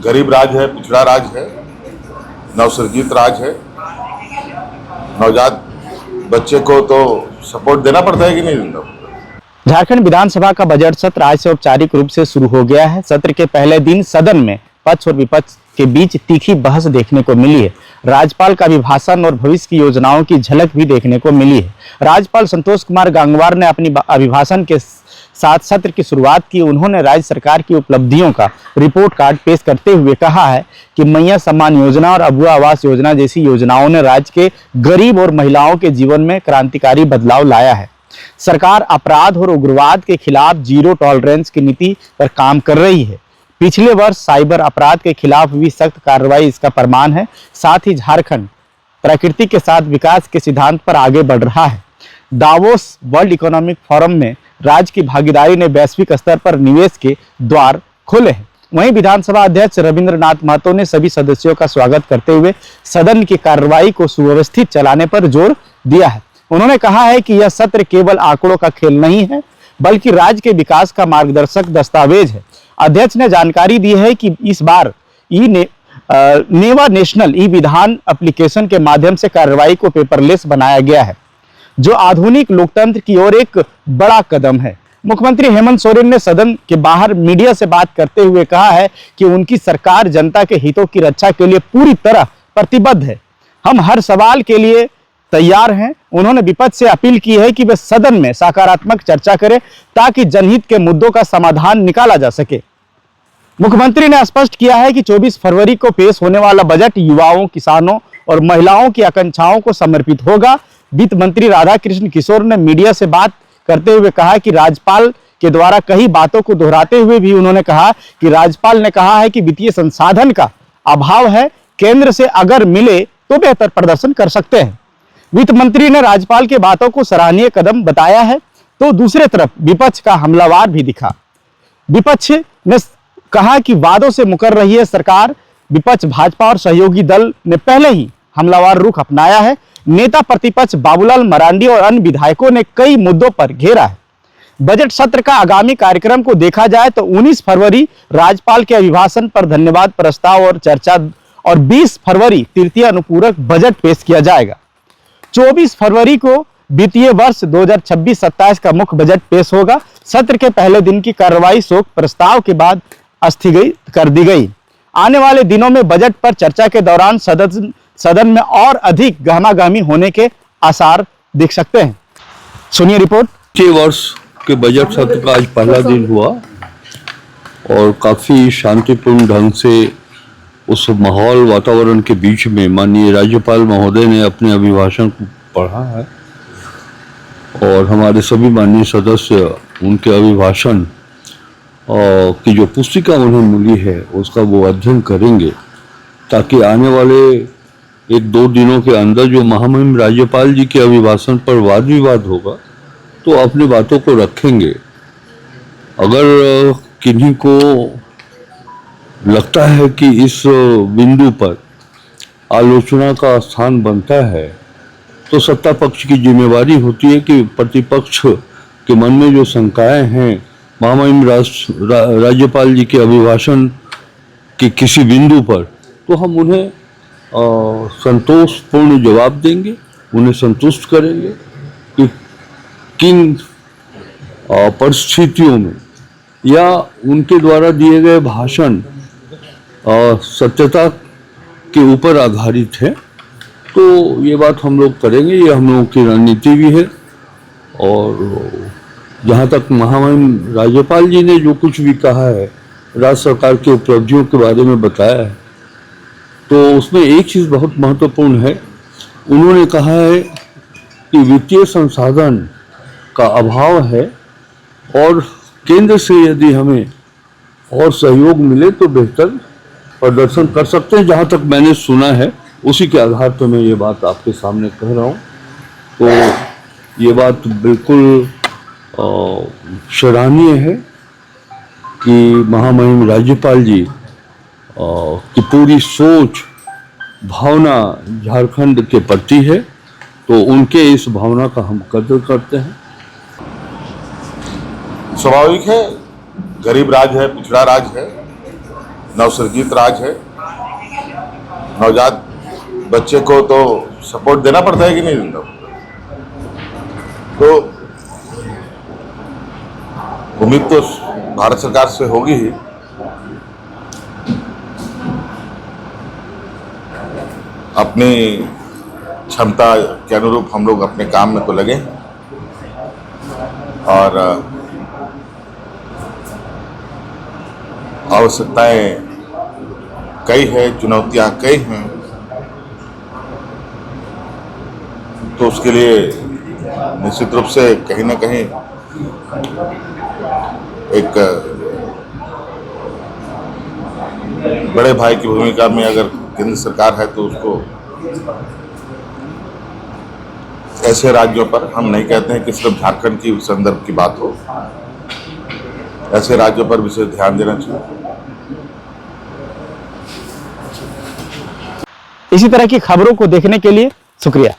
गरीब राज है, पिछड़ा राज है, नवसर्जित राज है। नवजात बच्चे को तो सपोर्ट देना पड़ता है कि नहीं देना पड़ता। झारखंड विधानसभा का बजट सत्र आज से औपचारिक रूप से शुरू हो गया है। सत्र के पहले दिन सदन में पक्ष और विपक्ष के बीच तीखी बहस देखने को मिली है। राज्यपाल का अभिभाषण और भविष्य की योजनाओं की झलक भी देखने को मिली है। राज्यपाल संतोष कुमार गंगवार ने अपनी अभिभाषण के साथ सत्र की शुरुआत की। उन्होंने राज्य सरकार की उपलब्धियों का रिपोर्ट कार्ड पेश करते हुए कहा है कि मैया सम्मान योजना और अबुआ आवास योजना जैसी योजनाओं ने राज्य के गरीब और महिलाओं के जीवन में क्रांतिकारी बदलाव लाया है। सरकार अपराध और उग्रवाद के खिलाफ जीरो टॉलरेंस की नीति पर काम कर रही है। पिछले वर्ष साइबर अपराध के खिलाफ हुई सख्त कार्रवाई इसका प्रमाण है। साथ ही झारखंड प्रकृति के साथ विकास के सिद्धांत पर आगे बढ़ रहा है। दावोस वर्ल्ड इकोनॉमिक फोरम में राज्य की भागीदारी ने वैश्विक स्तर पर निवेश के द्वार खोले हैं। वहीं विधानसभा अध्यक्ष रविंद्रनाथ महतो ने सभी सदस्यों का स्वागत करते हुए सदन की कार्रवाई को सुव्यवस्थित चलाने पर जोर दिया है। उन्होंने कहा है कि यह सत्र केवल आंकड़ों का खेल नहीं है, बल्कि राज्य के विकास का मार्गदर्शक दस्तावेज है। अध्यक्ष ने जानकारी दी है कि इस बार नेवा नेशनल ई विधान एप्लीकेशन के माध्यम से कार्रवाई को पेपरलेस बनाया गया है, जो आधुनिक लोकतंत्र की ओर एक बड़ा कदम है। मुख्यमंत्री हेमंत सोरेन ने सदन के बाहर मीडिया से बात करते हुए कहा है कि उनकी सरकार जनता के हितों की रक्षा के लिए पूरी तरह प्रतिबद्ध है। हम हर सवाल के लिए तैयार हैं। उन्होंने विपक्ष से अपील की है कि वे सदन में सकारात्मक चर्चा करें ताकि जनहित के मुद्दों का समाधान निकाला जा सके। मुख्यमंत्री ने स्पष्ट किया है कि 24 फरवरी को पेश होने वाला बजट युवाओं, किसानों और महिलाओं की आकांक्षाओं को समर्पित होगा। वित्त मंत्री राधाकृष्ण किशोर ने मीडिया से बात करते हुए कहा कि राज्यपाल के द्वारा कई बातों को दोहराते हुए भी उन्होंने कहा कि राज्यपाल ने कहा है कि वित्तीय संसाधन का अभाव है, केंद्र से अगर मिले तो बेहतर प्रदर्शन कर सकते हैं। वित्त मंत्री ने राज्यपाल के बातों को सराहनीय कदम बताया है, तो दूसरी तरफ विपक्ष का हमलावर भी दिखा। विपक्ष ने कहा कि वादों से मुकर रही है सरकार। विपक्ष भाजपा और सहयोगी दल ने पहले ही हमलावर रुख अपनाया है। नेता प्रतिपक्ष बाबूलाल मरांडी और अन्य विधायकों ने कई मुद्दों पर घेरा है। बजट सत्र का आगामी कार्यक्रम को देखा जाए तो 19 फरवरी राज्यपाल के अभिभाषण पर धन्यवाद प्रस्ताव और चर्चा और 20 फरवरी तृतीय अनुपूरक बजट पेश किया जाएगा। 24 फरवरी को वित्तीय वर्ष 2026-27 का मुख्य बजट पेश होगा। सत्र के पहले दिन की कार्रवाई शोक प्रस्ताव के बाद स्थगित कर दी गई। आने वाले दिनों में बजट पर चर्चा के दौरान सदन में और अधिक गहमागहमी होने के आसार दिख सकते हैं। सुनिए रिपोर्ट। पिछले वर्ष के बजट सत्र का आज पहला दिन हुआ और काफी शांतिपूर्ण ढंग से उस माहौल वातावरण के बीच में माननीय राज्यपाल महोदय ने अपने अभिभाषण को पढ़ा है और हमारे सभी माननीय सदस्य उनके अभिभाषण की जो पुस्तिका उन्हें मिली है उसका वो अध्ययन करेंगे, ताकि आने वाले 1-2 दिनों के अंदर जो महामहिम राज्यपाल जी के अभिभाषण पर वाद विवाद होगा तो अपनी बातों को रखेंगे। अगर किन्हीं को लगता है कि इस बिंदु पर आलोचना का स्थान बनता है तो सत्ता पक्ष की जिम्मेवारी होती है कि प्रतिपक्ष के मन में जो शंकाएं हैं महामहिम राज्यपाल जी के अभिभाषण के किसी बिंदु पर, तो हम उन्हें संतोषपूर्ण जवाब देंगे, उन्हें संतुष्ट करेंगे कि किन परिस्थितियों में या उनके द्वारा दिए गए भाषण सत्यता के ऊपर आधारित है। तो ये बात हम लोग करेंगे, ये हम लोगों की रणनीति भी है। और जहाँ तक महामहिम राज्यपाल जी ने जो कुछ भी कहा है, राज्य सरकार की उपलब्धियों के बारे में बताया है, तो उसमें एक चीज़ बहुत महत्वपूर्ण है। उन्होंने कहा है कि वित्तीय संसाधन का अभाव है और केंद्र से यदि हमें और सहयोग मिले तो बेहतर प्रदर्शन कर सकते हैं। जहाँ तक मैंने सुना है उसी के आधार पर मैं ये बात आपके सामने कह रहा हूँ। तो ये बात बिल्कुल सराहनीय है कि महामहिम राज्यपाल जी की पूरी सोच भावना झारखंड के प्रति है, तो उनके इस भावना का हम कदर करते हैं। स्वाभाविक है, गरीब राज है, पिछड़ा राज है, नवसर्जित राज है। नवजात बच्चे को तो सपोर्ट देना पड़ता है कि नहीं देना पड़ता। तो उम्मीद तो भारत सरकार से होगी ही। अपनी क्षमता के अनुरूप हम लोग अपने काम में तो लगे और आवश्यकताएं कई है, चुनौतियां कई हैं, तो उसके लिए निश्चित रूप से कहीं ना कहीं एक बड़े भाई की भूमिका में अगर केंद्र सरकार है तो उसको ऐसे राज्यों पर, हम नहीं कहते हैं कि सिर्फ झारखंड की संदर्भ की बात हो, ऐसे राज्यों पर विशेष ध्यान देना चाहिए। इसी तरह की खबरों को देखने के लिए शुक्रिया।